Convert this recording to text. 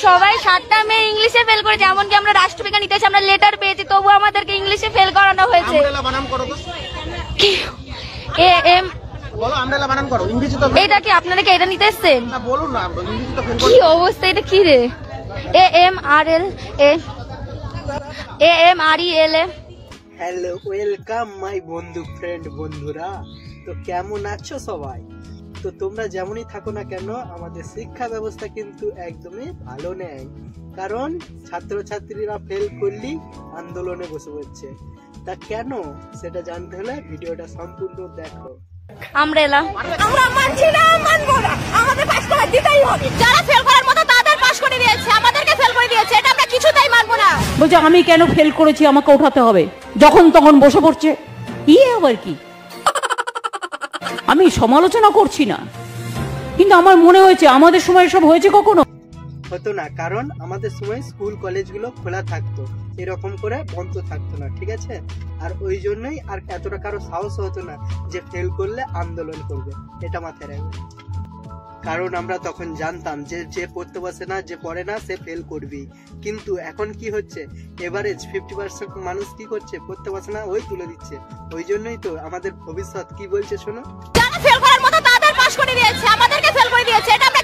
সবাই 7টা মেয়ে ইংলিশে ফেল করেছে, এমনকি আমরা রাষ্ট্রবিজ্ঞান ইতিহাসে আমরা লেটার পেয়েছি, তবু আমাদেরকে ইংলিশে ফেল করানো হয়েছে। এ এম বলো, আমরেলা বানান করো। ইংরেজি তো এটা কি আপনারা কি এটা নিতে এসেছেন? না, বলুন না, ইংরেজি তো ফেল কি অবস্থা, এটা কি রে? A M R L A M R E L A. Hello, welcome my বন্ধু ফ্রেন্ড বন্ধুরা। তো কেমন আছো সবাই? তো তোমরা যেমনই থাকো না কেন, আমাদের শিক্ষা ব্যবস্থা কিন্তু একদমই ভালো নেই। কারণ ছাত্রছাত্রীরা ফেল করলেই আন্দোলনে বসে পড়ছে। তা কেন সেটা জানতে হলে ভিডিওটা সম্পূর্ণ দেখো। আমরেলা আমরা মানছি না, মানবো না, আমাদের পাস করে দিতেই হবে। যারা ফেল করার মতো তাদের পাস করে দিয়েছে, আমাদেরকে ফেল করে দিয়েছে, এটা আমরা কিছুতেই মানবো না। বলছে আমি কেন ফেল করেছি, আমাকে ওঠাতে হবে, যখন তখন বসে পড়ছে। আবার কি? আমি সমালোচনা করছি না, কিন্তু আমার মনে হয়েছে আমাদের সময় সব হয়েছে কখনো? হতো না, কারণ আমাদের সময় স্কুল কলেজগুলো খোলা থাকতো, এরকম করে বন্ধ থাকতো না, ঠিক আছে? আর ওই জন্যই আর এতটা কারো সাহস হতো না যে ফেল করলে আন্দোলন করবে, এটা মাথায় রাখবে। কারণ আমরা তখন জানতাম যে যে পড়তে বসে না, যে পড়ে না, সে ফেল করবেই। কিন্তু এখন কি হচ্ছে, এভারেজ 50% মানুষ কি করছে, পড়তে বসে না, ওই তুলে দিচ্ছে। ওই জন্যই তো আমাদের ভবিষ্যৎ কি বলছে শোনো। যারা ফেল করার মতো তাদের পাস করে দিয়েছে, আমাদেরকে ফেল করে দিয়েছে, এটা আমরা